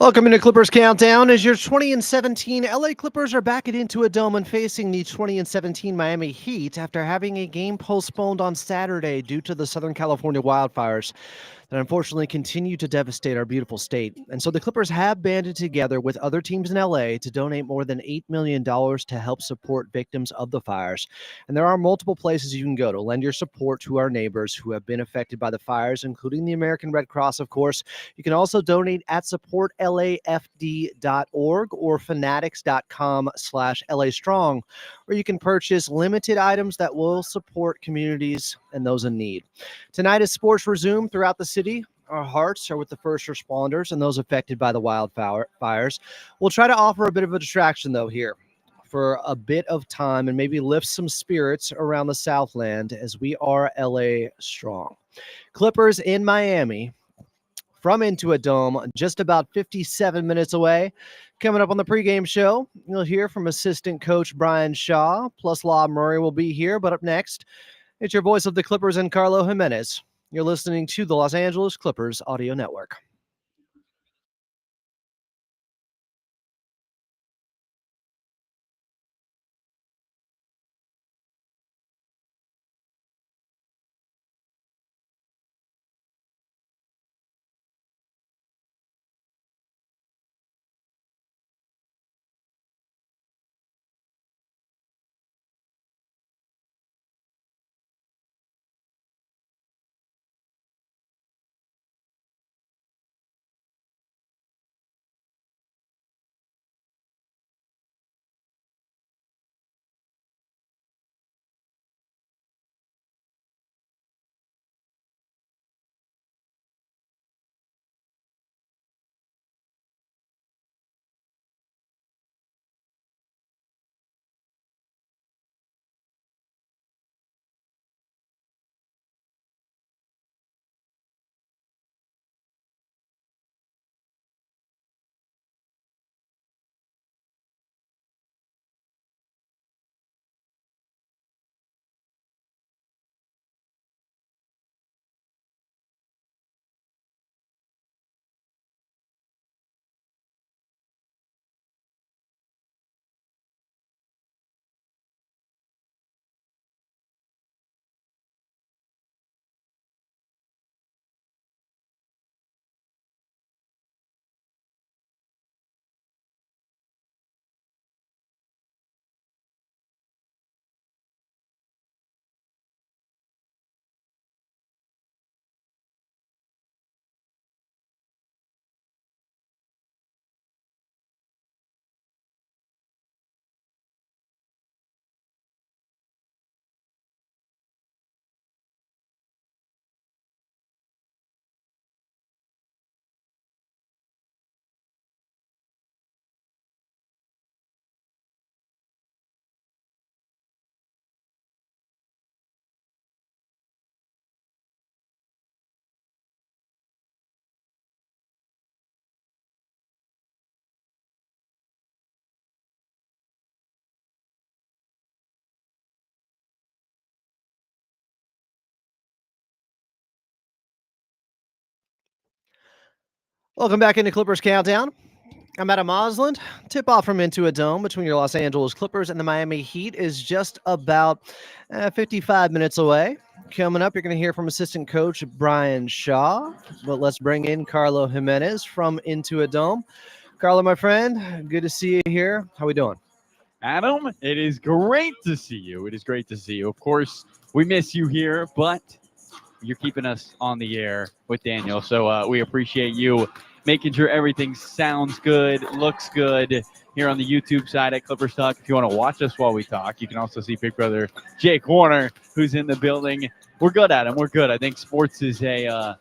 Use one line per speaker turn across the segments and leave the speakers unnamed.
Welcome into Clippers Countdown. As your 2017 LA Clippers are back at Intuit Dome and facing the 2017 Miami Heat after having a game postponed on Saturday due to the Southern California wildfires that unfortunately continue to devastate our beautiful state. And so the Clippers have banded together with other teams in LA to donate more than $8 million to help support victims of the fires. And there are multiple places you can go to lend your support to our neighbors who have been affected by the fires, including the American Red Cross, of course. You can also donate at supportlafd.org or fanatics.com/LA Strong, where you can purchase limited items that will support communities and those in need. Tonight, as sports resume throughout the city, our hearts are with the first responders and those affected by the wildfires. We'll try to offer a bit of a distraction, though, here for a bit of time and maybe lift some spirits around the Southland as we are LA strong. Clippers in Miami from Intuit Dome, just about 57 minutes away. Coming up on the pregame show, you'll hear from assistant coach Brian Shaw, plus Law Murray will be here. But up next, it's your voice of the Clippers and Carlo Jimenez. You're listening to the Los Angeles Clippers Audio Network. Welcome back into Clippers Countdown. I'm Adam Osland. Tip-off from Intuit Dome between your Los Angeles Clippers and the Miami Heat is just about 55 minutes away. Coming up, you're going to hear from assistant coach Brian Shaw. But let's bring in Carlo Jimenez from Intuit Dome. Carlo, my friend, good to see you here. How we doing?
Adam, it is great to see you. It is great to see you. Of course, we miss you here, but you're keeping us on the air with Daniel. So we appreciate you making sure everything sounds good, looks good here on the YouTube side at Clippers Talk. If you want to watch us while we talk, you can also see Big Brother Jake Warner, who's in the building. We're good, Adam. We're good. I think sports is a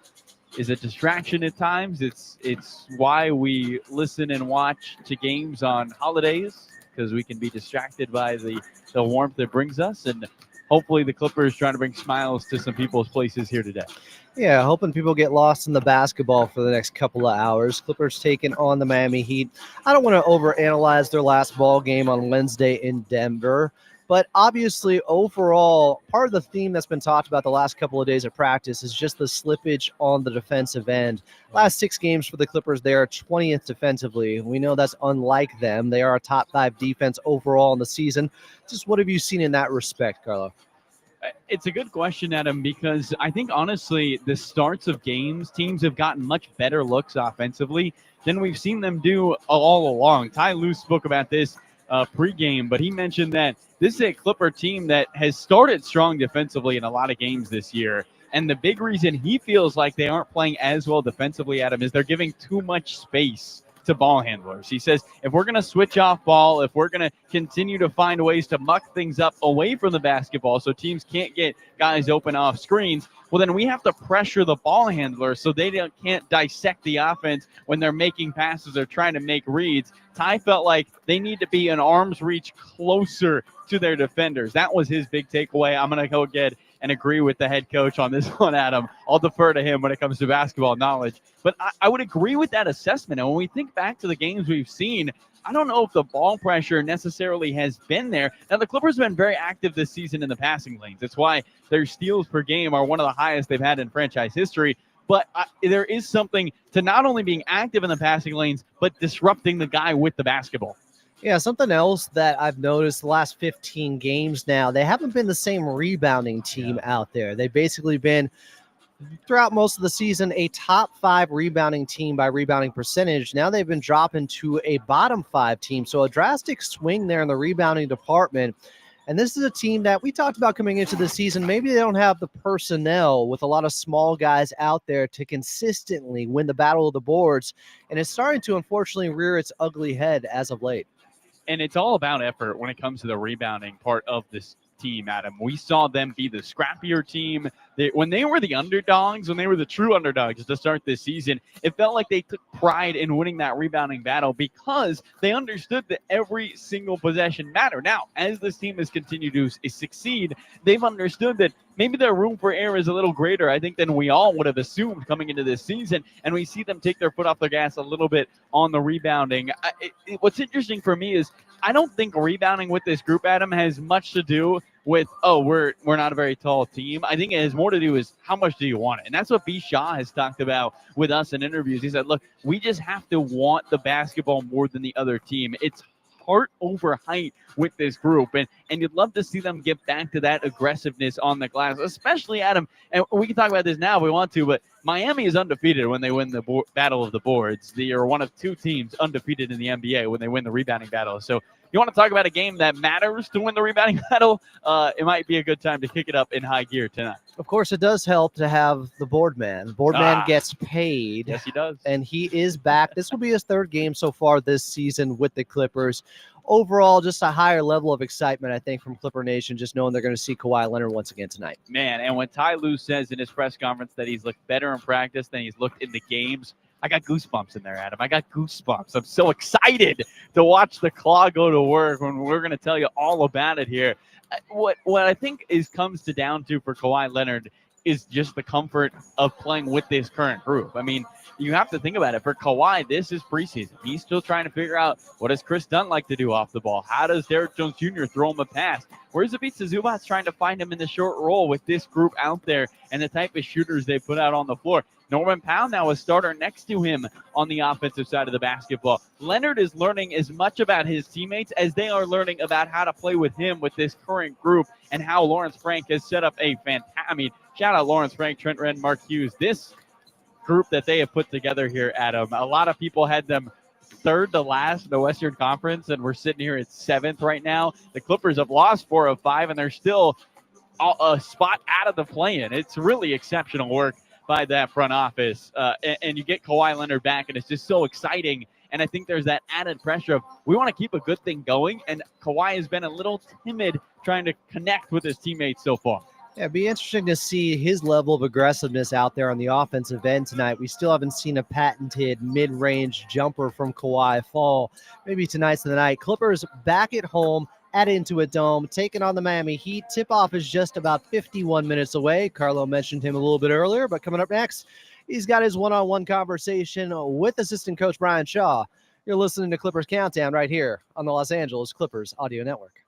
distraction at times. It's why we listen and watch to games on holidays, because we can be distracted by the warmth it brings us. And hopefully the Clippers trying to bring smiles to some people's places here today.
Yeah, hoping people get lost in the basketball for the next couple of hours. Clippers taking on the Miami Heat. I don't want to overanalyze their last ball game on Wednesday in Denver, But obviously, overall, part of the theme that's been talked about the last couple of days of practice is just the slippage on the defensive end. Last 6 games for the Clippers, they are 20th defensively. We know that's unlike them. They are a top 5 defense overall in the season. Just what have you seen in that respect, Carlo?
It's a good question, Adam, because I think honestly, the starts of games, teams have gotten much better looks offensively than we've seen them do all along. Ty Lue spoke about this pregame, but he mentioned that this is a Clipper team that has started strong defensively in a lot of games this year. And the big reason he feels like they aren't playing as well defensively, Adam, is they're giving too much space to ball handlers. He says, if we're going to switch off ball, if we're going to continue to find ways to muck things up away from the basketball so teams can't get guys open off screens, well, then we have to pressure the ball handler so they can't dissect the offense when they're making passes or trying to make reads. Ty felt like they need to be an arm's reach closer to their defenders. That was his big takeaway. I'm going to go get and agree with the head coach on this one, Adam. I'll defer to him when it comes to basketball knowledge. But I would agree with that assessment. And when we think back to the games we've seen, I don't know if the ball pressure necessarily has been there. Now, the Clippers have been very active this season in the passing lanes. That's why their steals per game are one of the highest they've had in franchise history. But there is something to not only being active in the passing lanes, but disrupting the guy with the basketball.
Yeah, something else that I've noticed the last 15 games now, they haven't been the same rebounding team out there. They've basically been, throughout most of the season, a top 5 rebounding team by rebounding percentage. Now they've been dropping to a bottom 5 team. So a drastic swing there in the rebounding department. And this is a team that we talked about coming into the season. Maybe they don't have the personnel with a lot of small guys out there to consistently win the battle of the boards. And it's starting to, unfortunately, rear its ugly head as of late.
And it's all about effort when it comes to the rebounding part of this team, Adam. We saw them be the scrappier team. When they were the underdogs, when they were the true underdogs to start this season, it felt like they took pride in winning that rebounding battle because they understood that every single possession mattered. Now, as this team has continued to succeed, they've understood that maybe their room for error is a little greater, I think, than we all would have assumed coming into this season. And we see them take their foot off the gas a little bit on the rebounding. What's interesting for me is I don't think rebounding with this group, Adam, has much to do with, we're not a very tall team. I think it has more to do with how much do you want it? And that's what B. Shaw has talked about with us in interviews. He said, look, we just have to want the basketball more than the other team. It's heart over height with this group. And you'd love to see them get back to that aggressiveness on the glass, especially, Adam, and we can talk about this now if we want to, but Miami is undefeated when they win the battle of the boards. They are one of 2 teams undefeated in the NBA when they win the rebounding battle. So you want to talk about a game that matters to win the rebounding battle? It might be a good time to kick it up in high gear tonight.
Of course, it does help to have the board man. The board man gets paid.
Yes, he does.
And he is back. This will be his 3rd game so far this season with the Clippers. Overall, just a higher level of excitement, I think, from Clipper Nation, just knowing they're going to see Kawhi Leonard once again tonight.
Man, and when Ty Lue says in his press conference that he's looked better in practice than he's looked in the games, I got goosebumps in there, Adam. I got goosebumps. I'm so excited to watch the Claw go to work when we're going to tell you all about it here. What I think comes down to for Kawhi Leonard is just the comfort of playing with this current group. I mean, you have to think about it. For Kawhi, this is preseason. He's still trying to figure out, what does Chris Dunn like to do off the ball? How does Derrick Jones Jr. throw him a pass? Where's Ivica Zubac's trying to find him in the short roll with this group out there and the type of shooters they put out on the floor? Norman Powell now a starter next to him on the offensive side of the basketball. Leonard is learning as much about his teammates as they are learning about how to play with him with this current group and how Lawrence Frank has set up shout out Lawrence Frank, Trent Wren, Mark Hughes. This group that they have put together here, Adam, a lot of people had them 3rd to last in the Western Conference, and we're sitting here at 7th right now. The Clippers have lost 4 of 5, and they're still a spot out of the play-in. It's really exceptional work by that front office, and you get Kawhi Leonard back, and it's just so exciting. And I think there's that added pressure of we want to keep a good thing going, and Kawhi has been a little timid trying to connect with his teammates so far.
Yeah, it'd be interesting to see his level of aggressiveness out there on the offensive end tonight. We still haven't seen a patented mid-range jumper from Kawhi fall. Maybe tonight's the night. Clippers back at home at Intuit Dome, taking on the Miami Heat. Tip-off is just about 51 minutes away. Carlo mentioned him a little bit earlier, but coming up next, he's got his one-on-one conversation with assistant coach Brian Shaw. You're listening to Clippers Countdown right here on the Los Angeles Clippers Audio Network.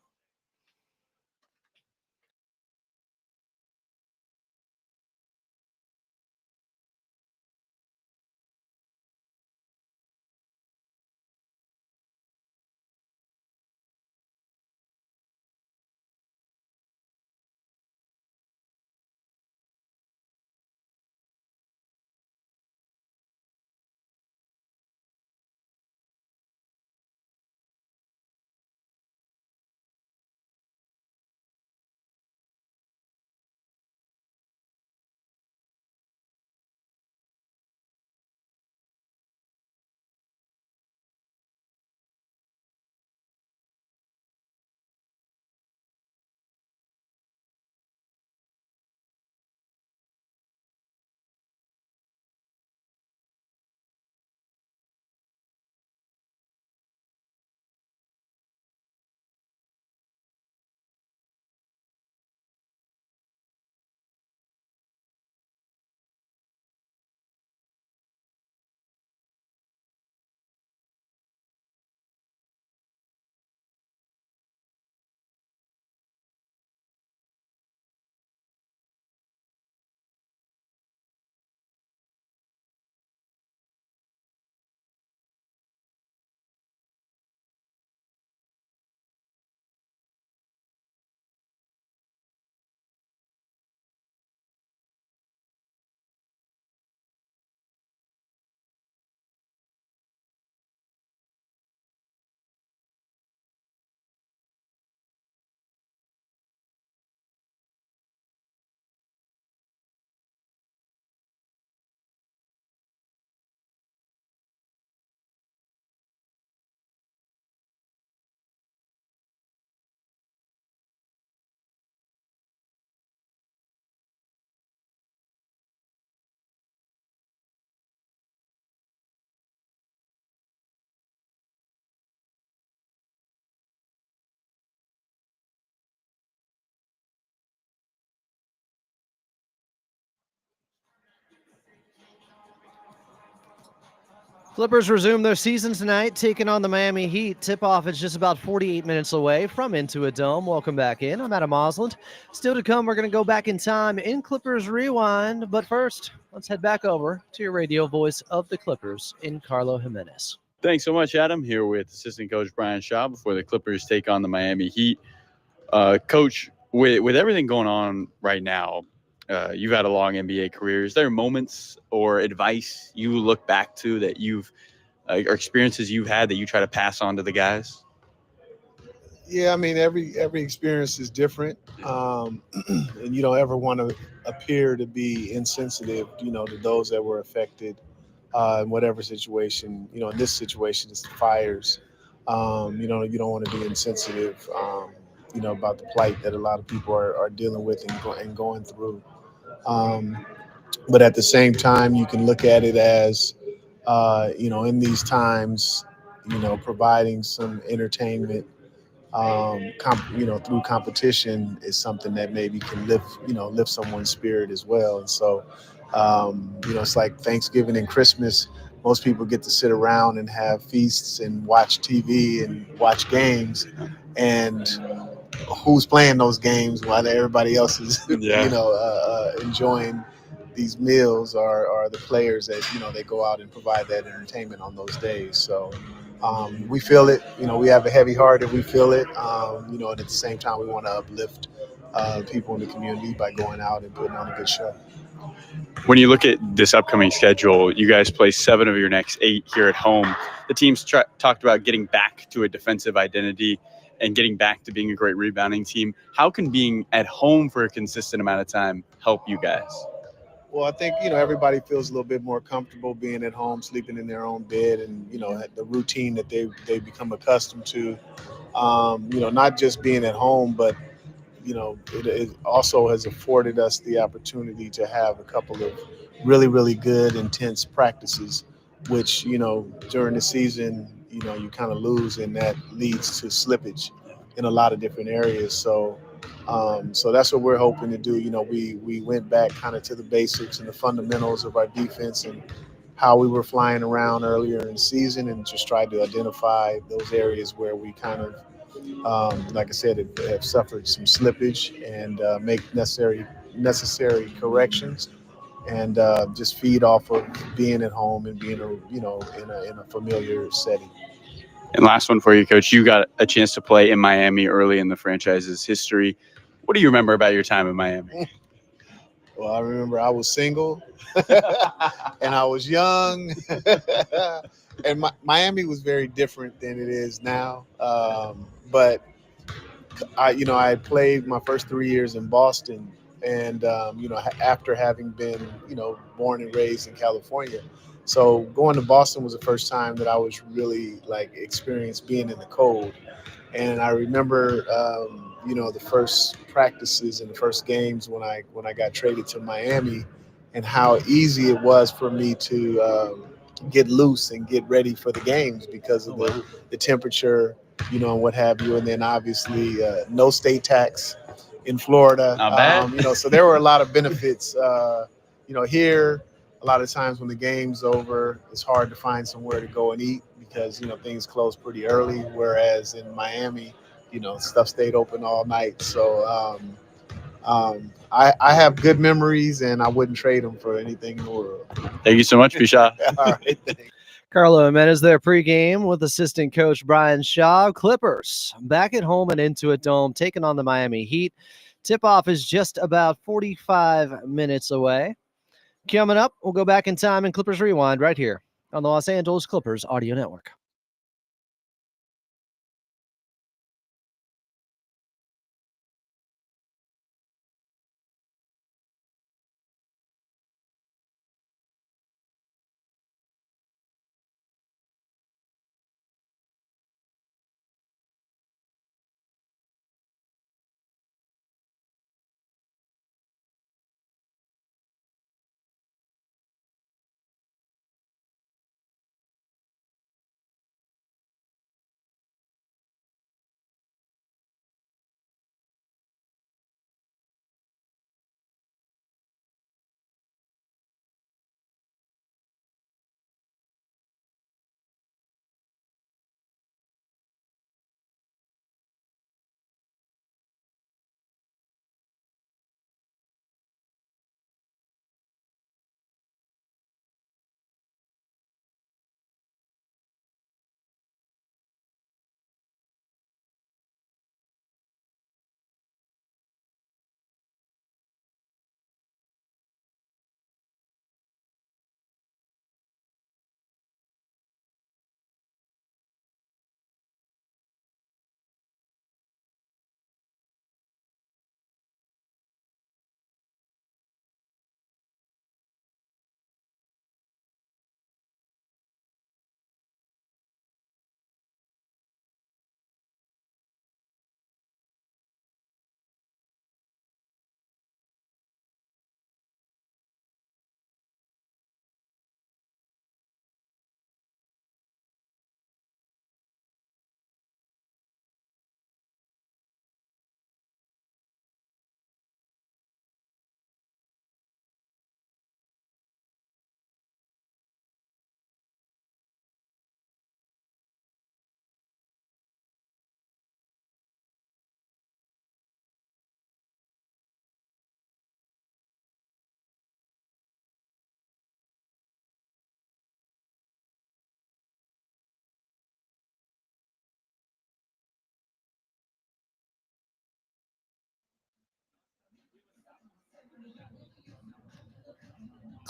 Clippers resume their season tonight, taking on the Miami Heat. Tip-off is just about 48 minutes away from Intuit Dome. Welcome back in. I'm Adam Osland. Still to come, we're going to go back in time in Clippers Rewind. But first, let's head back over to your radio voice of the Clippers in Carlo Jimenez.
Thanks so much, Adam. Here with assistant coach Brian Shaw before the Clippers take on the Miami Heat. Coach, with everything going on right now, you've had a long NBA career. Is there moments or advice you look back to that you've or experiences you've had that you try to pass on to the guys?
Yeah, I mean every experience is different, and you don't ever want to appear to be insensitive, to those that were affected in whatever situation. In this situation, it's the fires. You don't want to be insensitive, about the plight that a lot of people are dealing with and going through. Um, but at the same time, you can look at it as, in these times, providing some entertainment through competition is something that maybe can lift someone's spirit as well. And so, it's like Thanksgiving and Christmas. Most people get to sit around and have feasts and watch TV and watch games, and who's playing those games while everybody else is,
Yeah.
enjoying these meals are the players that they go out and provide that entertainment on those days. So we feel it. We have a heavy heart and we feel it. And at the same time, we want to uplift people in the community by going out and putting on a good show.
When you look at this upcoming schedule, you guys play 7 of your next 8 here at home. The team's talked about getting back to a defensive identity and getting back to being a great rebounding team. How can being at home for a consistent amount of time help you guys?
Well, I think everybody feels a little bit more comfortable being at home, sleeping in their own bed, and the routine that they become accustomed to. Not just being at home, but it also has afforded us the opportunity to have a couple of really, really good, intense practices, which, during the season, you kind of lose, and that leads to slippage in a lot of different areas. So that's what we're hoping to do. We went back kind of to the basics and the fundamentals of our defense and how we were flying around earlier in the season, and just tried to identify those areas where we kind of like I said, have suffered some slippage, and make necessary corrections, and just feed off of being at home and being in a familiar setting.
And last one for you, Coach. You got a chance to play in Miami early in the franchise's history. What do you remember about your time in Miami?
Well, I remember I was single and I was young, and Miami was very different than it is now. But I had played my first 3 years in Boston, and after having been, born and raised in California, so going to Boston was the first time that I was really like experienced being in the cold. And I remember, the first practices and the first games when I got traded to Miami, and how easy it was for me to get loose and get ready for the games because of the temperature, and what have you. And then obviously no state tax in Florida.
Not bad.
So there were a lot of benefits. Here, a lot of times when the game's over, it's hard to find somewhere to go and eat because things close pretty early. Whereas in Miami, stuff stayed open all night. So I have good memories, and I wouldn't trade them for anything in the world.
Thank you so much, Bisha.
All right, thanks.
Carlo Jimenez there pregame with assistant coach Brian Shaw. Clippers back at home at Intuit Dome, taking on the Miami Heat. Tip-off is just about 45 minutes away. Coming up, we'll go back in time and Clippers Rewind right here on the Los Angeles Clippers Audio Network.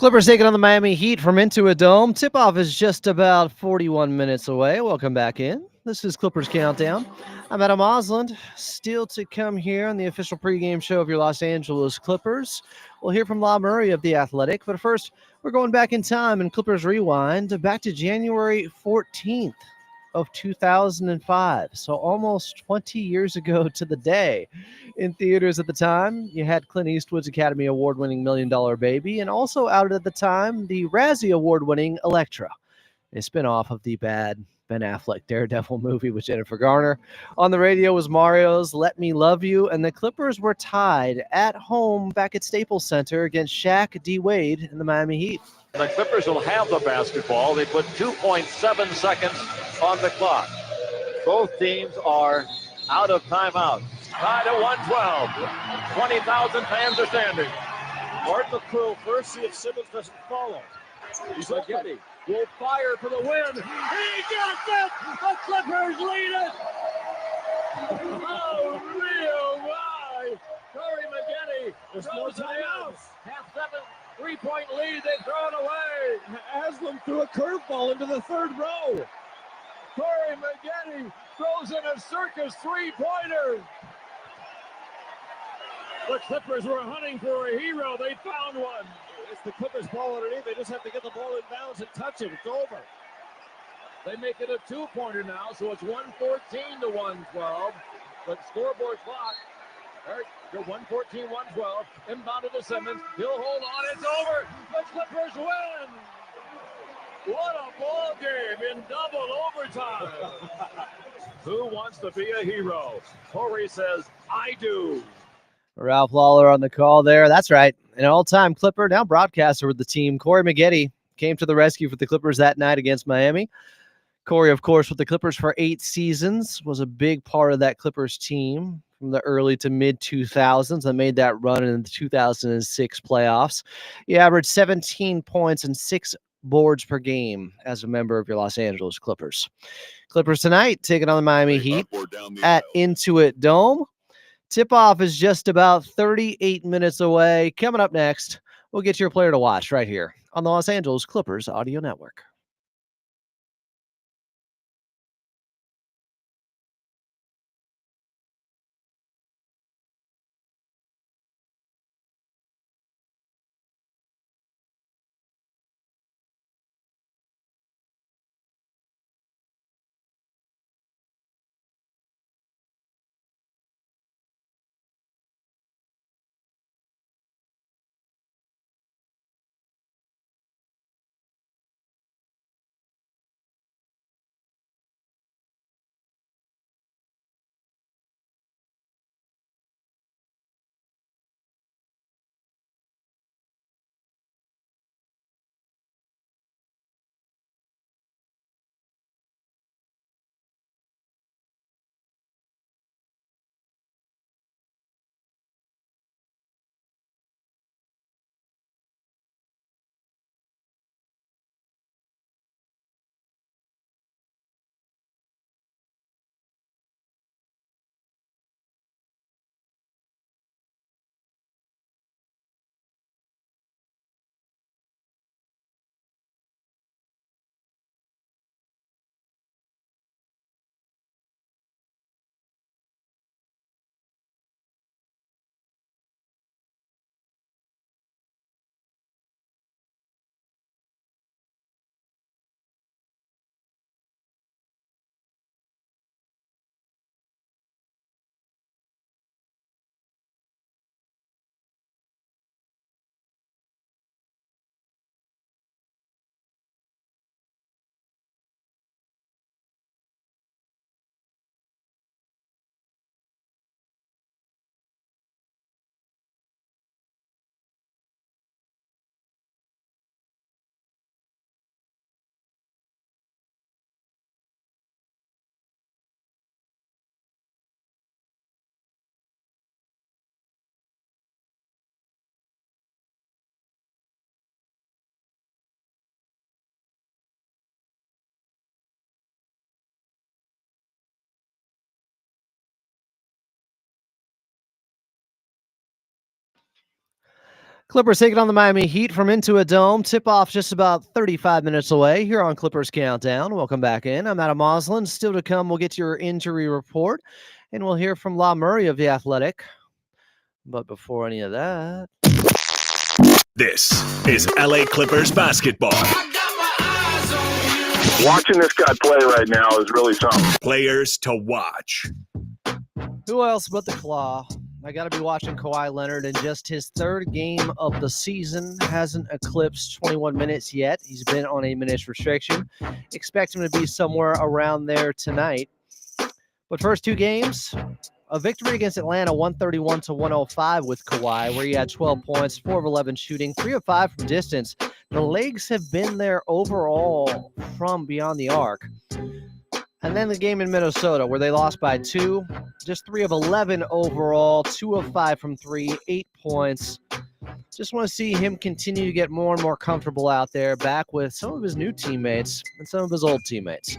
Clippers taking on the Miami Heat from Intuit Dome. Tip-off is just about 41 minutes away. Welcome back in. This is Clippers Countdown. I'm Adam Osland. Still to come here on the official pregame show of your Los Angeles Clippers. We'll hear from Law Murray of The Athletic. But first, we're going back in time in Clippers Rewind back to January 14th of 2005. So almost 20 years ago to the day. In theaters at the time, you had Clint Eastwood's Academy Award-winning $1 Million Baby, and also out at the time, the Razzie Award-winning Elektra, a spinoff of the bad Ben Affleck Daredevil movie with Jennifer Garner. On the radio was Mario's Let Me Love You, and the Clippers were tied at home back at Staples Center against Shaq D. Wade and the Miami Heat.
The Clippers will have the basketball. They put 2.7 seconds on the clock. Both teams are out of timeout. Tied at 112. 20,000 fans are standing. Martin McCrew first, see if Simmons doesn't follow. Spaghetti will fire for the win. He gets it! The Clippers lead it! Oh, real why? Corey Maggette throws it in. Half 7 3-point lead, they throw it away. Aslam threw a curveball into the third row. Corey Maggette throws in a circus three-pointer. The Clippers were hunting for a hero. They found one. It's the Clippers ball underneath. They just have to get the ball in bounds and touch it. It's over. They make it a two-pointer now, so it's 114 to 112. But scoreboard clock, they're 114, 112. Inbounded to Simmons. He'll hold on. It's over. The Clippers win. What a ball game in double overtime. Who wants to be a hero? Corey says, I do.
Ralph Lawler on the call there. That's right. An all-time Clipper, now broadcaster with the team. Corey Maggette came to the rescue for the Clippers that night against Miami. Corey, of course, with the Clippers for 8 seasons, was a big part of that Clippers team from the early to mid-2000s and made that run in the 2006 playoffs. He averaged 17 points and 6 boards per game as a member of your Los Angeles Clippers. Clippers tonight taking on the Miami Heat at Intuit Dome. Tip-off is just about 38 minutes away. Coming up next, we'll get your player to watch right here on the Los Angeles Clippers Audio Network. Clippers taking on the Miami Heat from Intuit Dome. Tip-off just about 35 minutes away here on Clippers Countdown. Welcome back in. I'm Adam Moslin. Still to come, we'll get to your injury report, and we'll hear from Law Murray of The Athletic. But before any of that...
This is LA Clippers basketball.
Watching this guy play right now is really something.
Players to watch.
Who else but the Claw? I got to be watching Kawhi Leonard in just his third game of the season. Hasn't eclipsed 21 minutes yet. He's been on a minutes restriction. Expect him to be somewhere around there tonight. But first two games, a victory against Atlanta, 131-105 with Kawhi, where he had 12 points, 4 of 11 shooting, 3 of 5 from distance. The legs have been there overall from beyond the arc. And then the game in Minnesota, where they lost by 2, just 3 of 11 overall, 2 of 5 from 3, 8 points. Just want to see him continue to get more and more comfortable out there, back with some of his new teammates and some of his old teammates.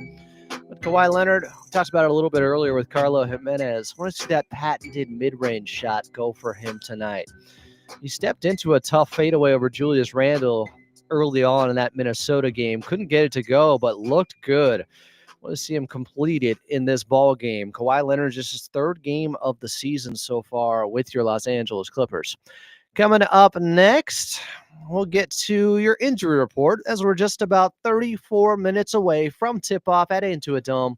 But Kawhi Leonard, we talked about it a little bit earlier with Carlo Jimenez. I want to see that patented mid-range shot go for him tonight. He stepped into a tough fadeaway over Julius Randle early on in that Minnesota game. Couldn't get it to go, but looked good. Want to see him complete it in this ball game. Kawhi Leonard, just his third game of the season so far with your Los Angeles Clippers. Coming up next, we'll get to your injury report as we're just about 34 minutes away from tip-off at Intuit Dome.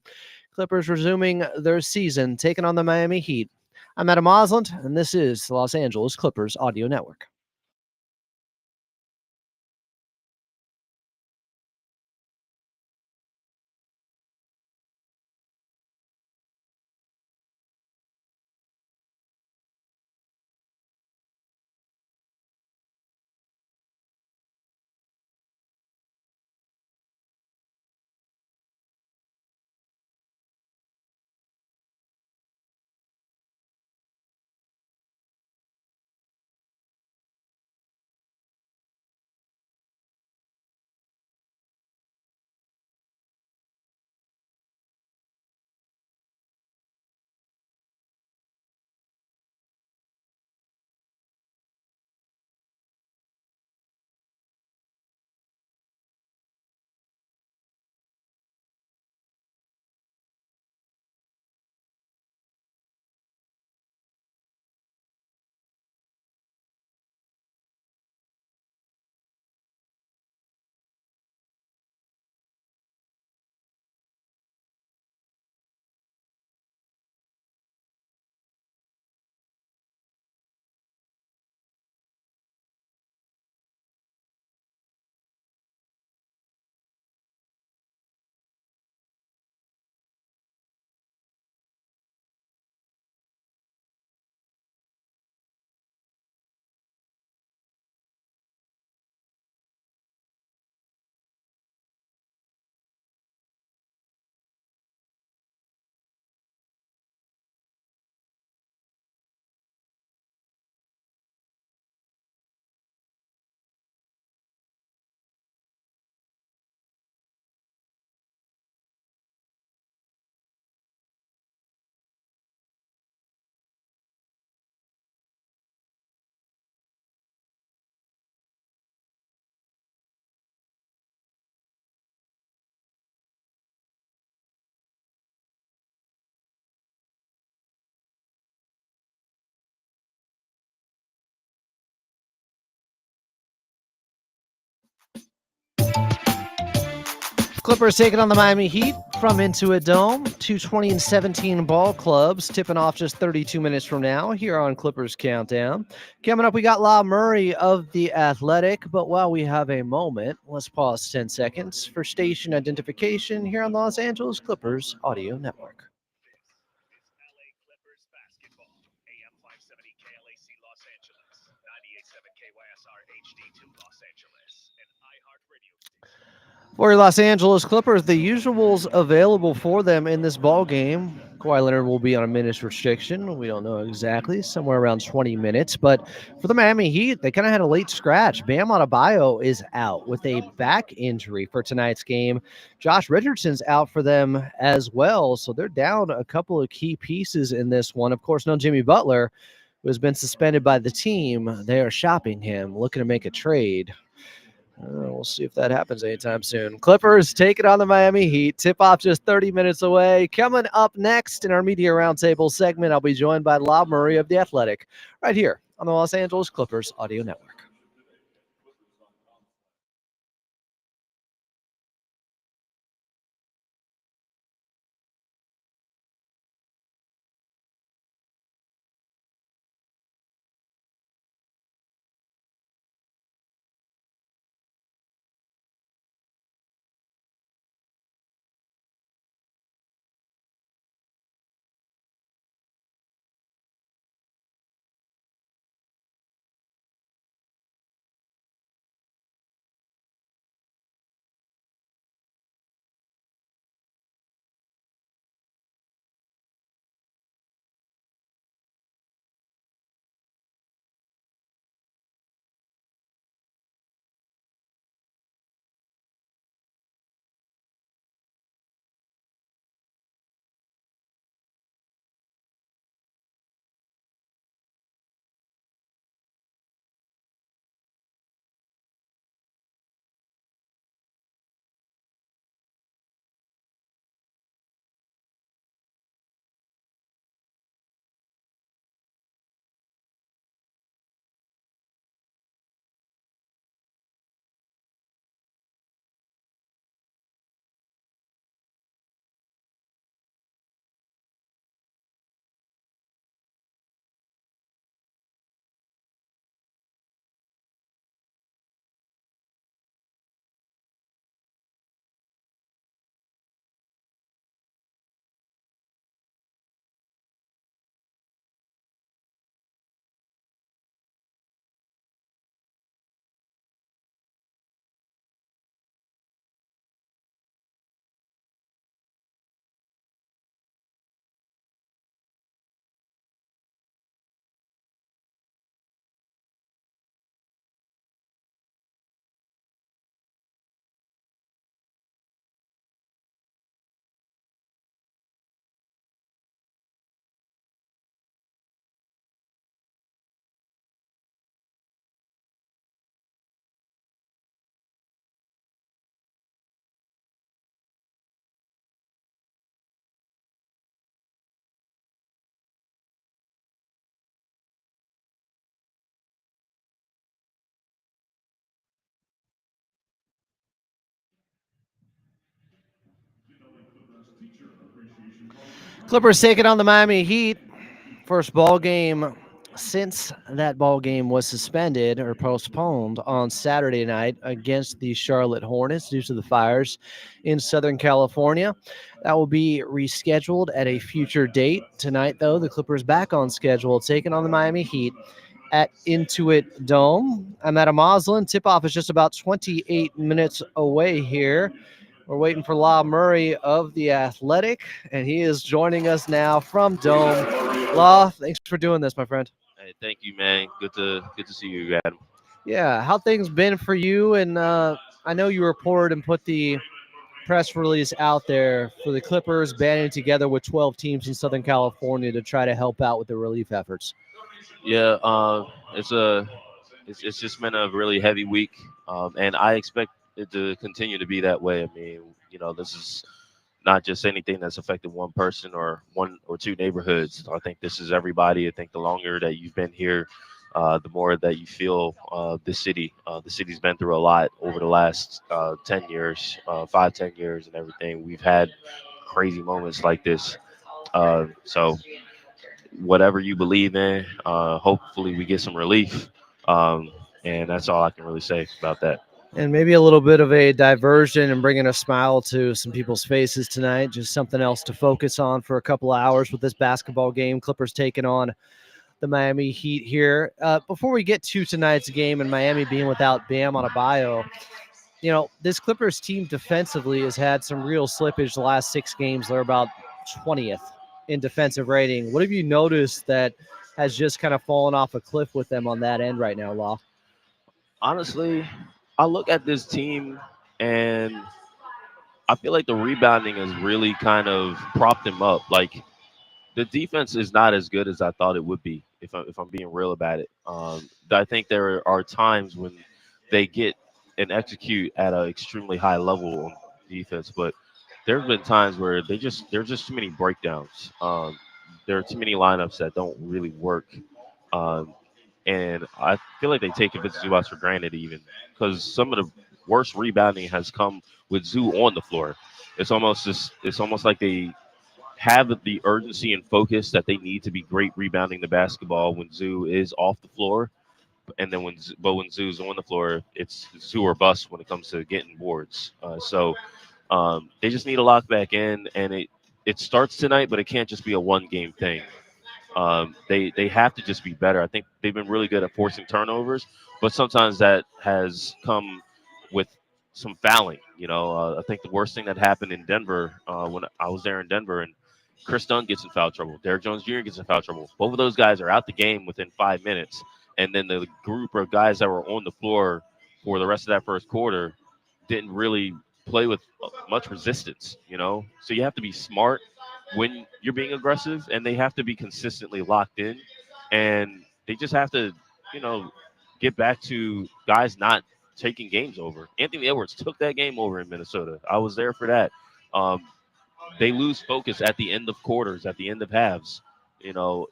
Clippers resuming their season, taking on the Miami Heat. I'm Adam Osland, and this is the Los Angeles Clippers Audio Network. Clippers taking on the Miami Heat from Intuit Dome. 220-17 ball clubs tipping off just 32 minutes from now here on Clippers Countdown. Coming up, we got Law Murray of The Athletic. But while we have a moment, let's pause 10 seconds for station identification here on Los Angeles Clippers Audio Network.
LA Clippers basketball. AM 570 KLAC Los Angeles, 98.7 KYSR HD2 Los Angeles, and iHeartRadio.
For your Los Angeles Clippers, the usuals available for them in this ball game. Kawhi Leonard will be on a minutes restriction. We don't know exactly, somewhere around 20 minutes. But for the Miami Heat, they kind of had a late scratch. Bam Adebayo is out with a back injury for tonight's game. Josh Richardson's out for them as well. So they're down a couple of key pieces in this one. Of course, no Jimmy Butler, who has been suspended by the team. They are shopping him, looking to make a trade. We'll see if that happens anytime soon. Clippers take it on the Miami Heat. Tip-off just 30 minutes away. Coming up next in our Media Roundtable segment, I'll be joined by Law Murray of The Athletic right here on the Los Angeles Clippers Audio Network. Clippers taking on the Miami Heat. First ball game since that ball game was suspended or postponed on Saturday night against the Charlotte Hornets due to the fires in Southern California. That will be rescheduled at a future date. Tonight, though, the Clippers back on schedule, taking on the Miami Heat at Intuit Dome. I'm Adam Moslin. Tip-off is just about 28 minutes away here. We're waiting for Law Murray of The Athletic, and he is joining us now from Dome. Law, thanks for doing this, my friend.
Hey, thank you, man. Good to see you, Adam.
Yeah, how things been for you? And I know you reported and put the press release out there for the Clippers banding together with 12 teams in Southern California to try to help out with the relief efforts.
Yeah, it's just been a really heavy week, and I expect it to continue to be that way. I mean, this is not just anything that's affected one person or one or two neighborhoods. I think this is everybody. I think the longer that you've been here, the more that you feel the city. The city's been through a lot over the last 10 years, 5, 10 years, and everything. We've had crazy moments like this. So whatever you believe in, hopefully we get some relief. Um, and that's all I can really say about that.
And maybe a little bit of a diversion and bringing a smile to some people's faces tonight. Just something else to focus on for a couple of hours with this basketball game. Clippers taking on the Miami Heat here. Before we get to tonight's game and Miami being without Bam Adebayo, this Clippers team defensively has had some real slippage the last 6 games. They're about 20th in defensive rating. What have you noticed that has just kind of fallen off a cliff with them on that end right now, Law?
Honestly, I look at this team and I feel like the rebounding has really kind of propped them up. Like the defense is not as good as I thought it would be. if I'm being real about it. I think there are times when they get and execute at an extremely high level on defense, but there have been times where there's just too many breakdowns. There are too many lineups that don't really work. Um, and I feel like they take Vince Zubas for granted, even because some of the worst rebounding has come with Zoo on the floor. It's almost like they have the urgency and focus that they need to be great rebounding the basketball when Zoo is off the floor, and then when Zoo's on the floor, it's Zoo or bust when it comes to getting boards. They just need to lock back in, and it starts tonight, but it can't just be a one game thing. They have to just be better. I think they've been really good at forcing turnovers, but sometimes that has come with some fouling. I think the worst thing that happened in Denver when I was there in Denver, and Chris Dunn gets in foul trouble. Derrick Jones Jr. gets in foul trouble. Both of those guys are out the game within 5 minutes, and then the group of guys that were on the floor for the rest of that first quarter didn't really play with much resistance. So you have to be smart when you're being aggressive, and they have to be consistently locked in, and they just have to, you know, get back to guys not taking games over. Anthony Edwards took that game over in Minnesota. I was there for that. Um, they lose focus at the end of quarters, at the end of halves.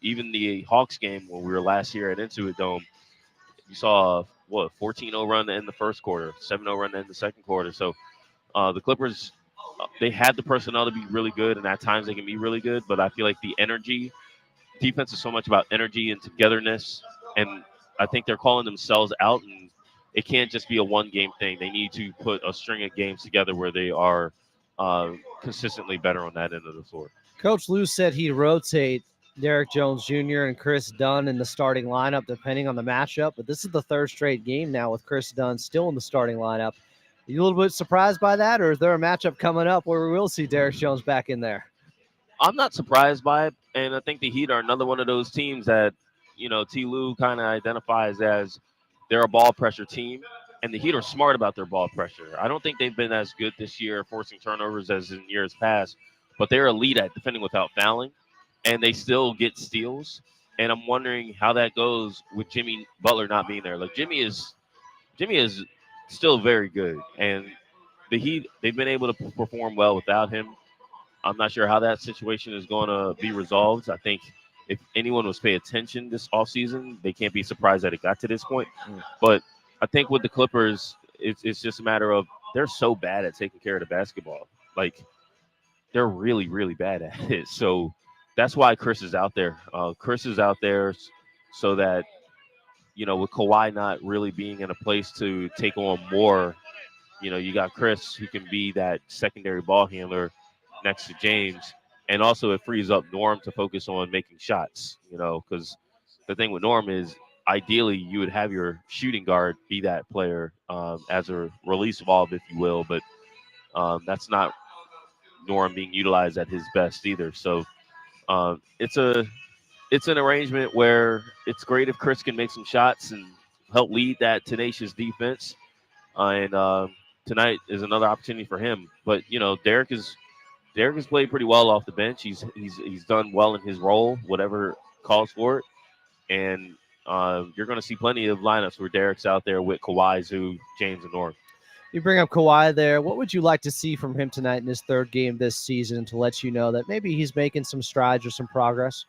Even the Hawks game when we were last year at Intuit Dome, you saw what 14-0 run in the first quarter, 7-0 run in the second quarter. So the Clippers, they had the personnel to be really good, and at times they can be really good. But I feel like the energy, defense is so much about energy and togetherness, and I think they're calling themselves out, and it can't just be a one-game thing. They need to put a string of games together where they are consistently better on that end of the floor.
Coach Lou said he'd rotate Derrick Jones Jr. and Chris Dunn in the starting lineup depending on the matchup, but this is the third straight game now with Chris Dunn still in the starting lineup. Are you a little bit surprised by that, or is there a matchup coming up where we will see Derrick Jones back in there?
I'm not surprised by it, and I think the Heat are another one of those teams that, T. Lue kind of identifies as they're a ball pressure team, and the Heat are smart about their ball pressure. I don't think they've been as good this year forcing turnovers as in years past, but they're elite at defending without fouling, and they still get steals. And I'm wondering how that goes with Jimmy Butler not being there. Like Jimmy is still very good, and the Heat, they've been able to perform well without him. I'm not sure how that situation is going to be resolved. I think if anyone was paying attention this offseason, they can't be surprised that it got to this point. But I think with the Clippers, it's just a matter of they're so bad at taking care of the basketball. Like, they're really, really bad at it. So that's why Chris is out there. Chris is out there so that, with Kawhi not really being in a place to take on more, you got Chris who can be that secondary ball handler next to James. And also it frees up Norm to focus on making shots, because the thing with Norm is ideally you would have your shooting guard be that player as a release valve, if you will. But that's not Norm being utilized at his best either. So it's an arrangement where it's great if Chris can make some shots and help lead that tenacious defense. And tonight is another opportunity for him. But Derek has played pretty well off the bench. He's done well in his role, whatever calls for it. And you're going to see plenty of lineups where Derek's out there with Kawhi, Zoo, James, and Norm.
You bring up Kawhi there. What would you like to see from him tonight in his third game this season to let you know that maybe he's making some strides or some progress?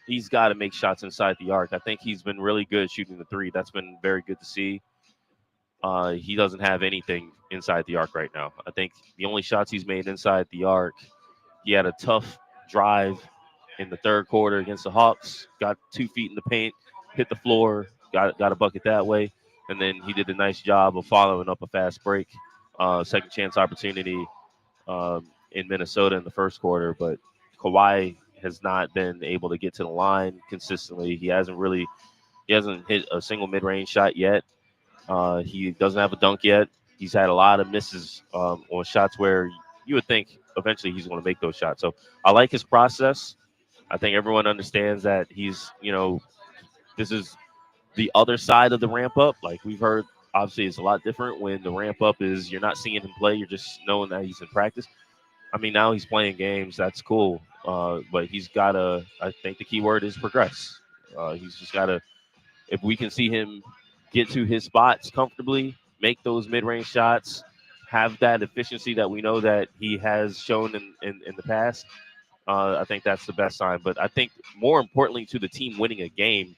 He's got to make shots inside the arc. I think he's been really good shooting the three. That's been very good to see. He doesn't have anything inside the arc right now. I think the only shots he's made inside the arc, he had a tough drive in the third quarter against the Hawks, got 2 feet in the paint, hit the floor, got a bucket that way, and then he did a nice job of following up a fast break, second chance opportunity in Minnesota in the first quarter. But Kawhi has not been able to get to the line consistently. He hasn't hit a single mid-range shot yet. He doesn't have a dunk yet. He's had a lot of misses on shots where you would think eventually he's going to make those shots. So I like his process. I think everyone understands that he's, this is the other side of the ramp up. Like we've heard, obviously it's a lot different when the ramp up is you're not seeing him play. You're just knowing that he's in practice. I mean, now he's playing games. That's cool. But he's got to, I think the key word is progress. He's just got to, if we can see him get to his spots comfortably, make those mid-range shots, have that efficiency that we know that he has shown in the past, I think that's the best sign. But I think more importantly to the team winning a game,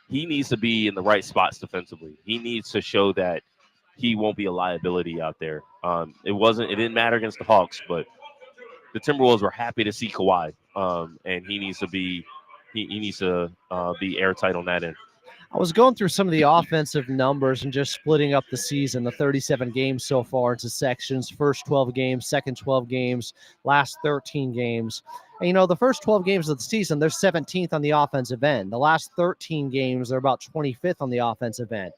he needs to be in the right spots defensively. He needs to show that he won't be a liability out there. It didn't matter against the Hawks, but the Timberwolves were happy to see Kawhi, and he needs to be be airtight on that end.
I was going through some of the offensive numbers and just splitting up the season, the 37 games so far into sections, first 12 games, second 12 games, last 13 games. And, the first 12 games of the season, they're 17th on the offensive end. The last 13 games, they're about 25th on the offensive end.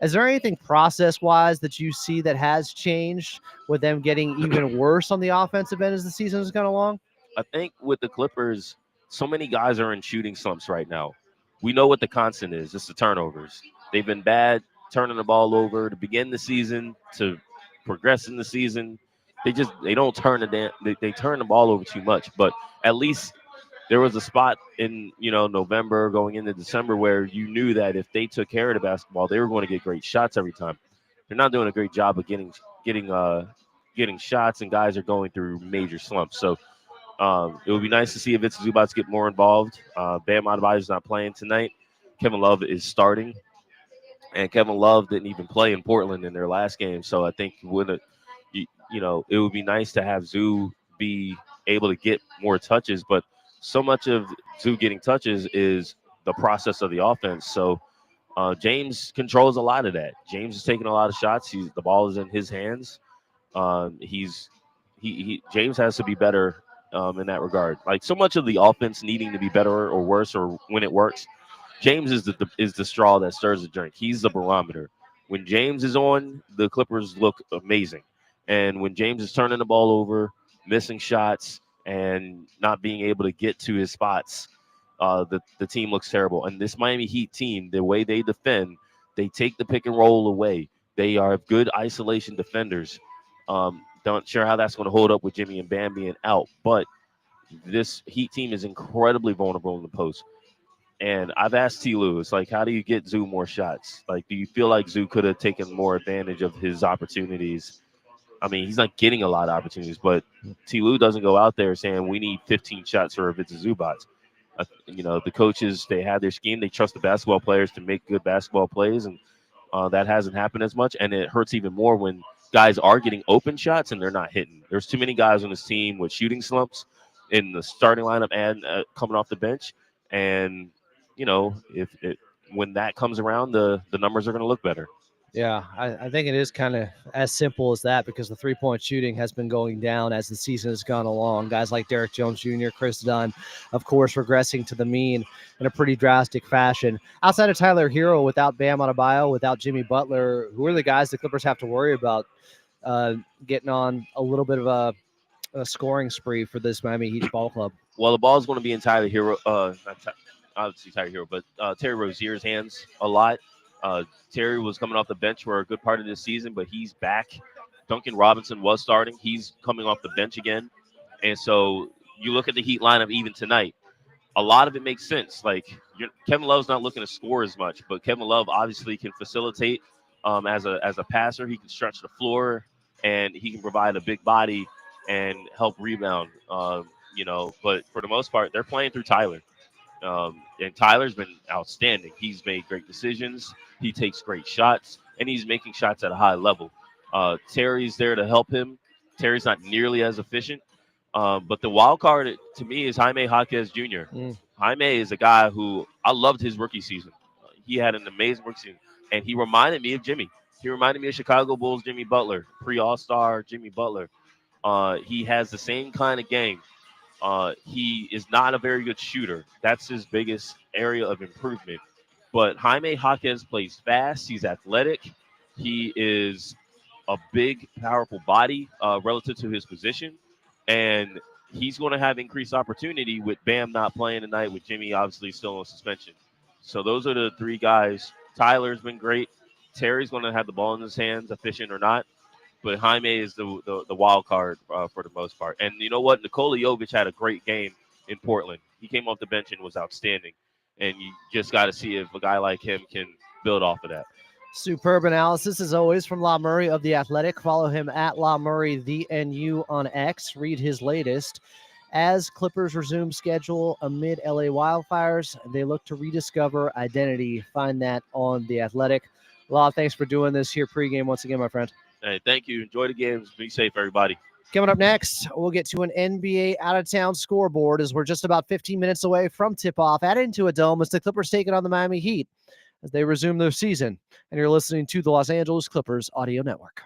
Is there anything process-wise that you see that has changed with them getting even worse on the offensive end as the season has gone along?
I think with the Clippers, so many guys are in shooting slumps right now. We know what the constant is. It's the turnovers. They've been bad turning the ball over to begin the season, to progress in the season. They don't turn they turn the ball over too much. But at least there was a spot in November going into December where you knew that if they took care of the basketball, they were going to get great shots every time. They're not doing a great job of getting shots, and guys are going through major slumps. So it would be nice to see if Ivica Zubac get more involved. Bam Adebayo is not playing tonight. Kevin Love is starting, and Kevin Love didn't even play in Portland in their last game. So I think it would be nice to have Zoo be able to get more touches. But so much of Zoo getting touches is the process of the offense. So James controls a lot of that. James is taking a lot of shots. The ball is in his hands. James has to be better in that regard. Like so much of the offense needing to be better or worse, or when it works, James is the straw that stirs the drink. He's the barometer. When James is on, the Clippers look amazing, and when James is turning the ball over, missing shots, and not being able to get to his spots, the team looks terrible. And this Miami Heat team, the way they defend, they take the pick and roll away. They are good isolation defenders. Don't sure how that's going to hold up with Jimmy and Bam being out, but this Heat team is incredibly vulnerable in the post. And I've asked T. Lou, it's like, how do you get Zoo more shots? Like, do you feel like Zoo could have taken more advantage of his opportunities? I mean, he's not getting a lot of opportunities, but T. Lou doesn't go out there saying we need 15 shots for Ivica Zubac. The coaches, they have their scheme. They trust the basketball players to make good basketball plays, and that hasn't happened as much. And it hurts even more when guys are getting open shots and they're not hitting. There's too many guys on this team with shooting slumps in the starting lineup and coming off the bench. And, when that comes around, the numbers are going to look better.
Yeah, I think it is kind of as simple as that because the three-point shooting has been going down as the season has gone along. Guys like Derek Jones Jr., Chris Dunn, of course, regressing to the mean in a pretty drastic fashion. Outside of Tyler Hero, without Bam Adebayo, without Jimmy Butler, who are the guys the Clippers have to worry about getting on a little bit of a scoring spree for this Miami Heat ball club?
Well, the ball is going to be in Tyler Hero, obviously Tyler Hero, but Terry Rozier's hands a lot. Terry was coming off the bench for a good part of this season, but he's back. Duncan Robinson was starting. He's coming off the bench again. And so you look at the Heat lineup even tonight, a lot of it makes sense. Like Kevin Love's not looking to score as much, but Kevin Love obviously can facilitate as a passer. He can stretch the floor, and he can provide a big body and help rebound. But for the most part, they're playing through Tyler. And Tyler's been outstanding. He's made great decisions. He takes great shots, and he's making shots at a high level. Terry's there to help him. Terry's not nearly as efficient. But the wild card to me is Jaime Jaquez Jr. Jaime is a guy who I loved his rookie season. He had an amazing rookie season, and he reminded me of Jimmy. He reminded me of Chicago Bulls Jimmy Butler, pre-All-Star Jimmy Butler. He has the same kind of game. He is not a very good shooter. That's his biggest area of improvement. But Jaime Jaquez plays fast. He's athletic. He is a big, powerful body relative to his position. And he's going to have increased opportunity with Bam not playing tonight, with Jimmy obviously still on suspension. So those are the three guys. Tyler's been great. Terry's going to have the ball in his hands, efficient or not. but Jaime is the wild card for the most part. And you know what? Nikola Jokic had a great game in Portland. He came off the bench and was outstanding. And you just got to see if a guy like him can build off of that.
Superb analysis, as always, from Law Murray of The Athletic. Follow him at Law Murray, the NU on X. Read his latest. As Clippers resume schedule amid LA wildfires, they look to rediscover identity. Find that on The Athletic. Law, thanks for doing this here pregame once again, my friend.
Hey, thank you. Enjoy the games. Be safe, everybody.
Coming up next, we'll get to an NBA out-of-town scoreboard as we're just about 15 minutes away from tip-off at Intuit Dome as the Clippers taking on the Miami Heat as they resume their season. And you're listening to the Los Angeles Clippers Audio Network.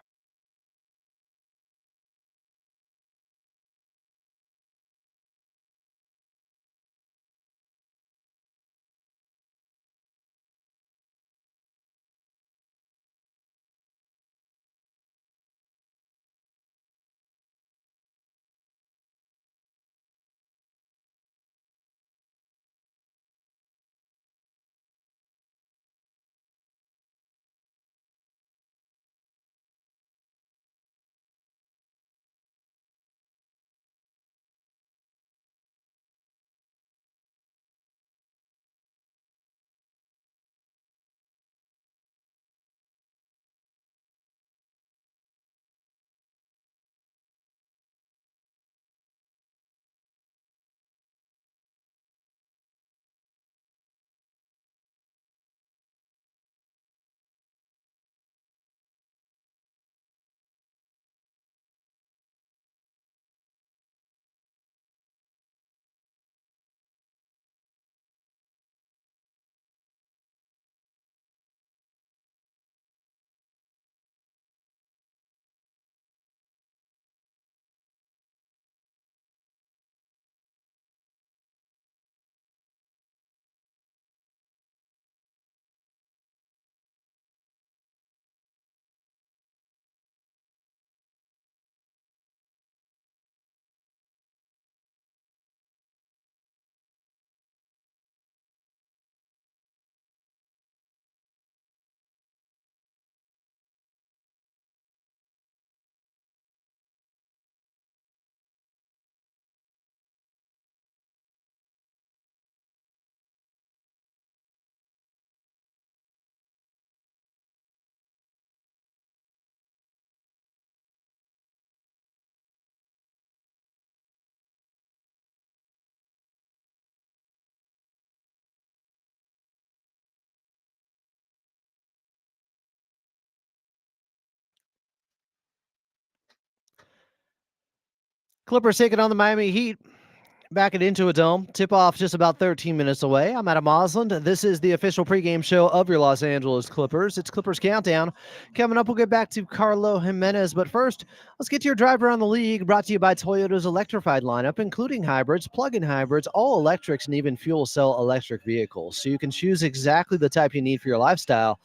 Clippers taking on the Miami Heat. Back at Intuit Dome. Tip-off just about 13 minutes away. I'm Adam Osland. This is the official pregame show of your Los Angeles Clippers. It's Clippers Countdown. Coming up, we'll get back to Carlo Jimenez. But first, let's get to your drive around the league, brought to you by Toyota's electrified lineup, including hybrids, plug-in hybrids, all electrics, and even fuel cell electric vehicles. So you can choose exactly the type you need for your lifestyle.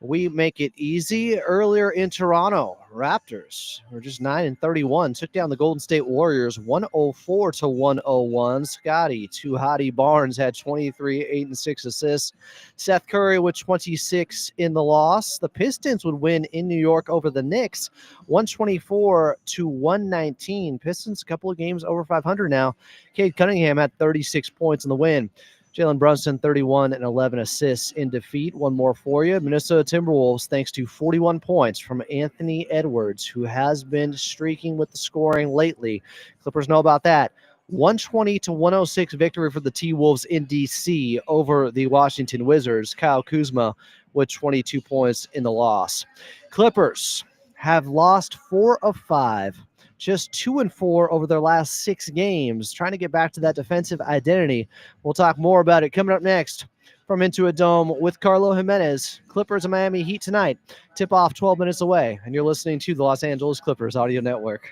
We make it easy. Earlier in Toronto, Raptors were just 9-31, took down the Golden State Warriors 104-101. Scotty Too Hottie Barnes had 23, 8 and 6 assists. Seth Curry with 26 in the loss. The Pistons would win in New York over the Knicks 124-119. Pistons a couple of games over 500 now. Cade Cunningham had 36 points in the win. Jalen Brunson, 31 and 11 assists in defeat. One more for you. Minnesota Timberwolves, thanks to 41 points from Anthony Edwards, who has been streaking with the scoring lately. Clippers know about that. 120-106 victory for the T-Wolves in D.C. over the Washington Wizards. Kyle Kuzma with 22 points in the loss. Clippers have lost 4 of 5. Just 2-4 over their last 6 games, trying to get back to that defensive identity. We'll talk more about it coming up next from Intuit Dome with Carlo Jimenez. Clippers and Miami Heat tonight. Tip off 12 minutes away, and you're listening to the Los Angeles Clippers Audio Network.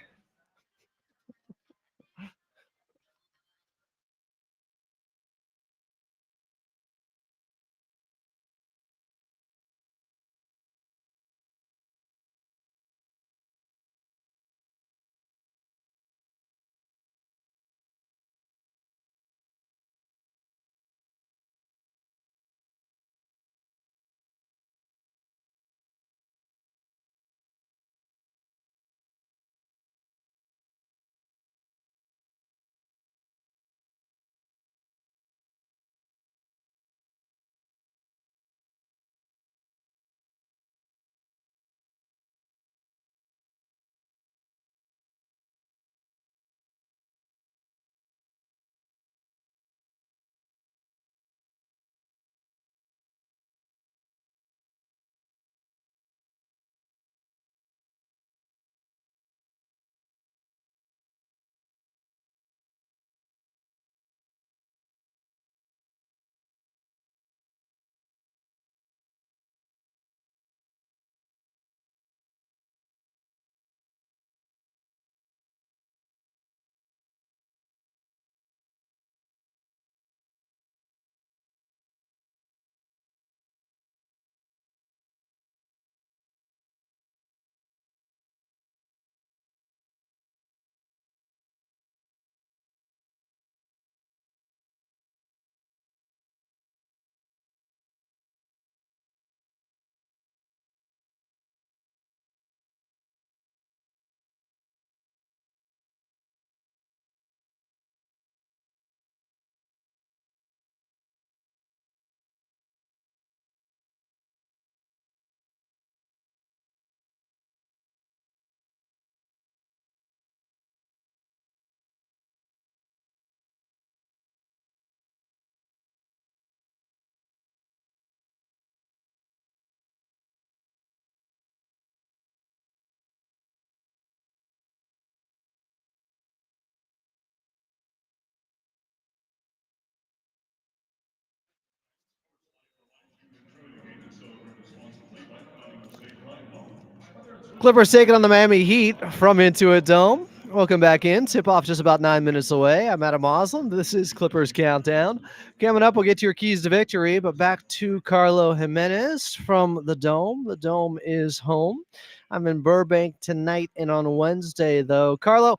Clippers taking on the Miami Heat from Intuit Dome. Welcome back in. Tip-off just about 9 minutes away. I'm Adam Moslem. This is Clippers Countdown. Coming up, we'll get to your keys to victory, but back to Carlo Jimenez from the Dome. The Dome is home. I'm in Burbank tonight and on Wednesday, though. Carlo,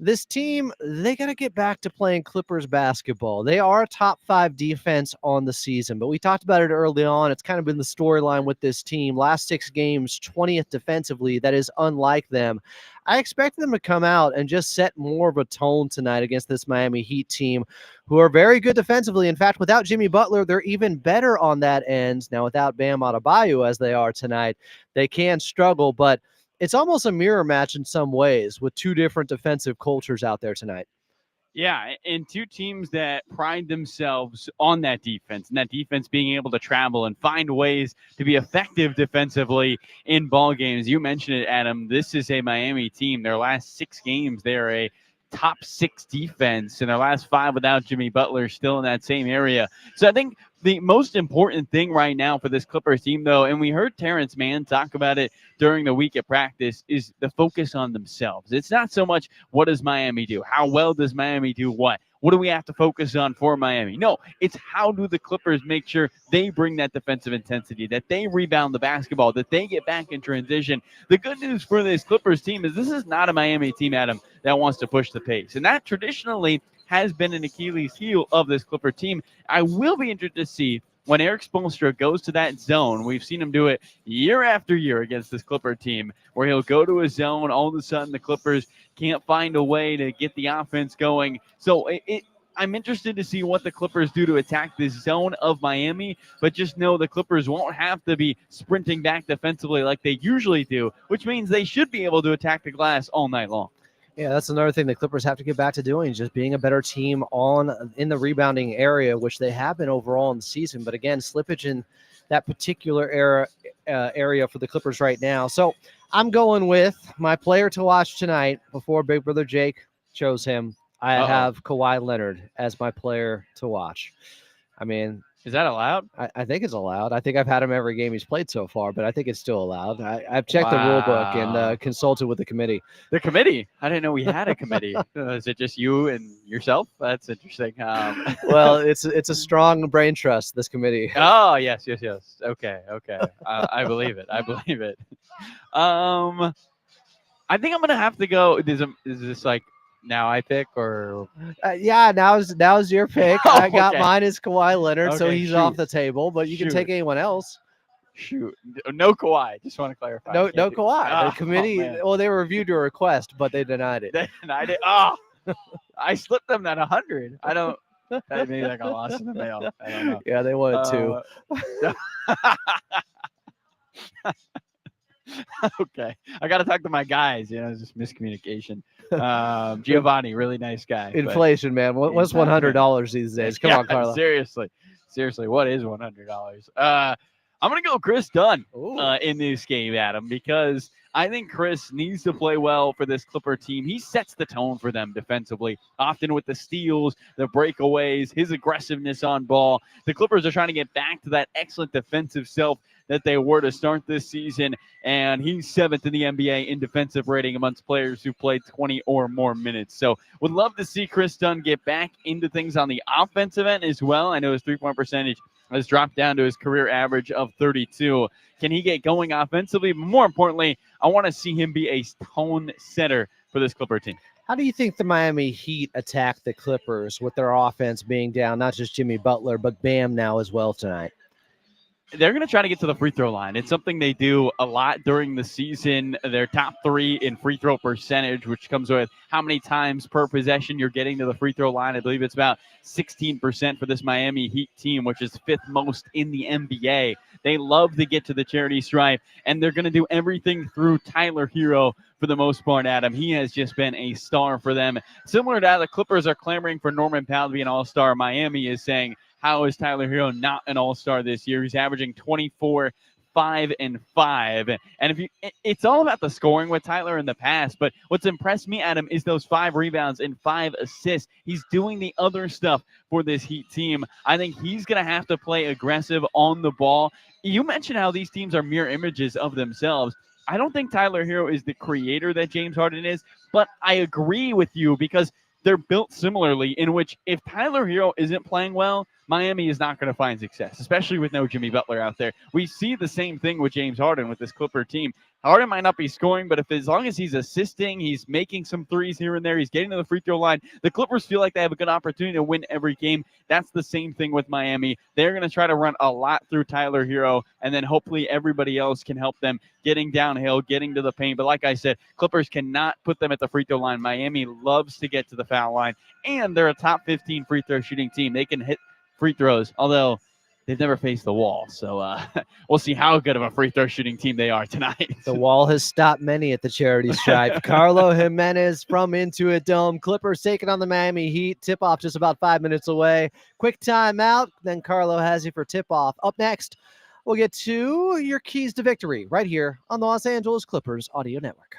this team, they got to get back to playing Clippers basketball. They are a top 5 defense on the season, but we talked about it early on. It's kind of been the storyline with this team. Last 6 games, 20th defensively. That is unlike them. I expect them to come out and just set more of a tone tonight against this Miami Heat team, who are very good defensively. In fact, without Jimmy Butler, they're even better on that end. Now, without Bam Adebayo as they are tonight, they can struggle, but it's almost a mirror match in some ways with 2 different defensive cultures out there tonight.
Yeah, and 2 teams that pride themselves on that defense, and that defense being able to travel and find ways to be effective defensively in ball games. You mentioned it, Adam. This is a Miami team. Their last 6 games, they're a top 6 defense, and their last 5 without Jimmy Butler still in that same area. So I think the most important thing right now for this Clippers team, though, and we heard Terrence Mann talk about it during the week at practice, is the focus on themselves. It's not so much what does Miami do? How well does Miami do what? What do we have to focus on for Miami? No, it's how do the Clippers make sure they bring that defensive intensity, that they rebound the basketball, that they get back in transition. The good news for this Clippers team is this is not a Miami team, Adam, that wants to push the pace. And that traditionally has been an Achilles heel of this Clipper team. I will be interested to see when Eric Spoelstra goes to that zone. We've seen him do it year after year against this Clipper team, where he'll go to a zone. All of a sudden, the Clippers can't find a way to get the offense going. So I'm interested to see what the Clippers do to attack this zone of Miami, but just know the Clippers won't have to be sprinting back defensively like they usually do, which means they should be able to attack the glass all night long.
Yeah, that's another thing the Clippers have to get back to doing, just being a better team in the rebounding area, which they have been overall in the season. But again, slippage in that particular area for the Clippers right now. So I'm going with my player to watch tonight before Big Brother Jake chose him. I have Kawhi Leonard as my player to watch. I mean,
is that allowed?
I think it's allowed. I think I've had him every game he's played so far, but I think it's still allowed. I've checked the rule book and consulted with the committee.
The committee? I didn't know we had a committee. Is it just you and yourself? That's interesting.
Well, it's a strong brain trust, this committee.
Oh, yes. Okay. I believe it. I think I'm going to have to go. Is this like now I pick or?
Yeah, now's your pick.
Oh,
I got mine as Kawhi Leonard, so he's
shoot.
off the table. But you can take anyone else.
Shoot, no Kawhi. Just want to clarify.
No Kawhi. The committee.
Oh,
they reviewed your request, but they denied it.
They denied it. Oh, I slipped them that 100. I don't. Maybe I got lost in the mail. I don't know.
Yeah, they wanted to.
Okay, I got to talk to my guys. It's just miscommunication. Giovanni, really nice guy.
Inflation, man. What's $100 these days? Come on, Carlo.
Seriously, what is $100? I'm gonna go Chris Dunn in this game, Adam, because I think Chris needs to play well for this Clipper team. He sets the tone for them defensively, often with the steals, the breakaways, his aggressiveness on ball. The Clippers are trying to get back to that excellent defensive self that they were to start this season, and he's 7th in the NBA in defensive rating amongst players who played 20 or more minutes. So would love to see Chris Dunn get back into things on the offensive end as well. I know his three-point percentage has dropped down to his career average of 32. Can he get going offensively? But more importantly, I want to see him be a tone setter for this Clipper team.
How do you think the Miami Heat attack the Clippers with their offense being down, not just Jimmy Butler, but Bam now as well tonight?
They're going to try to get to the free throw line. It's something they do a lot during the season. They're top 3 in free throw percentage, which comes with how many times per possession you're getting to the free throw line. I believe it's about 16% for this Miami Heat team, which is 5th most in the NBA. They love to get to the charity stripe, and they're going to do everything through Tyler Hero for the most part, Adam. He has just been a star for them. Similar to how the Clippers are clamoring for Norman Powell to be an all-star, Miami is saying, how is Tyler Hero not an all-star this year? He's averaging 24, 5, and 5. And it's all about the scoring with Tyler in the past. But what's impressed me, Adam, is those 5 rebounds and 5 assists. He's doing the other stuff for this Heat team. I think he's going to have to play aggressive on the ball. You mentioned how these teams are mirror images of themselves. I don't think Tyler Hero is the creator that James Harden is, but I agree with you because they're built similarly, in which if Tyler Hero isn't playing well, Miami is not going to find success, especially with no Jimmy Butler out there. We see the same thing with James Harden with this Clipper team. Harden might not be scoring, but as long as he's assisting, he's making some threes here and there, he's getting to the free throw line, the Clippers feel like they have a good opportunity to win every game. That's the same thing with Miami. They're going to try to run a lot through Tyler Hero, and then hopefully everybody else can help them getting downhill, getting to the paint. But like I said, Clippers cannot put them at the free throw line. Miami loves to get to the foul line, and they're a top 15 free throw shooting team. They can hit free throws, although they've never faced the wall. So we'll see how good of a free throw shooting team they are tonight.
The wall has stopped many at the charity stripe. Carlo Jimenez from Intuit Dome. Clippers taking on the Miami Heat. Tip-off just about 5 minutes away. Quick timeout. Then Carlo has you for tip-off. Up next, we'll get to your keys to victory right here on the Los Angeles Clippers Audio Network.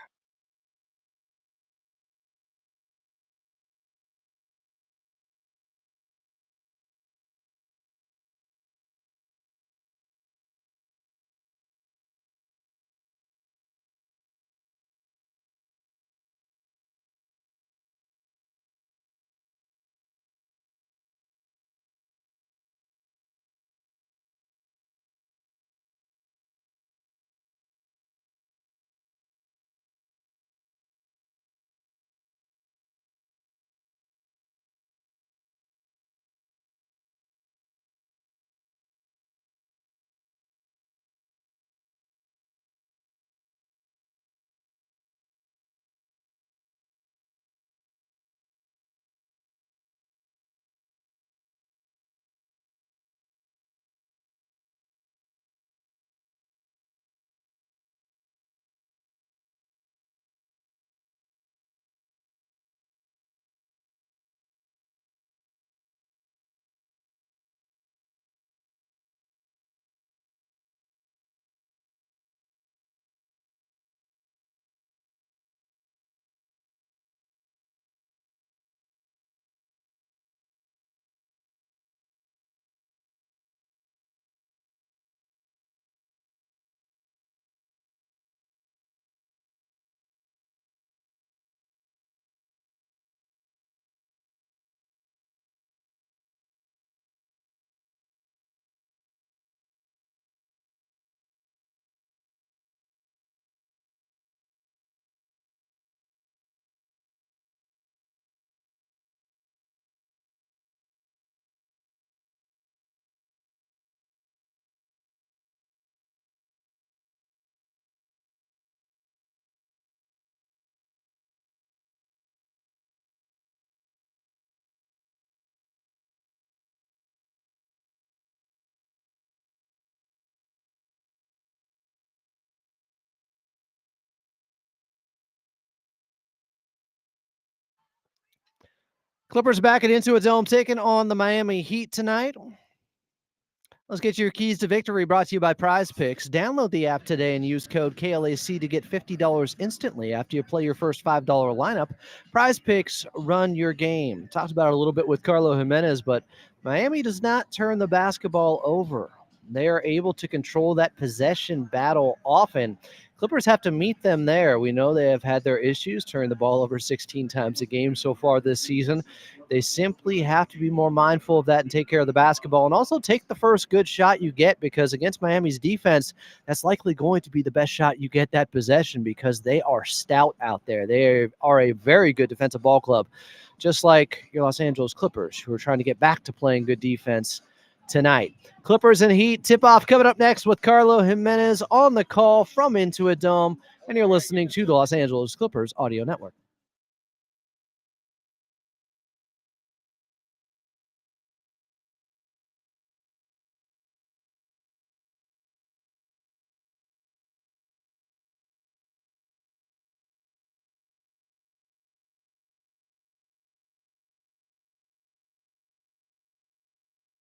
Clippers back at Intuit Dome taking on the Miami Heat tonight. Let's get your keys to victory brought to you by Prize Picks. Download the app today and use code KLAC to get $50 instantly after you play your first $5 lineup. Prize Picks, run your game. Talked about it a little bit with Carlo Jimenez, but Miami does not turn the basketball over. They are able to control that possession battle often. Clippers have to meet them there. We know they have had their issues, turning the ball over 16 times a game so far this season. They simply have to be more mindful of that and take care of the basketball, and also take the first good shot you get, because against Miami's defense, that's likely going to be the best shot you get that possession, because they are stout out there. They are a very good defensive ball club, just like your Los Angeles Clippers, who are trying to get back to playing good defense tonight. Clippers and Heat tip-off coming up next with Carlo Jimenez on the call from Intuit Dome, and you're listening to the Los Angeles Clippers Audio Network.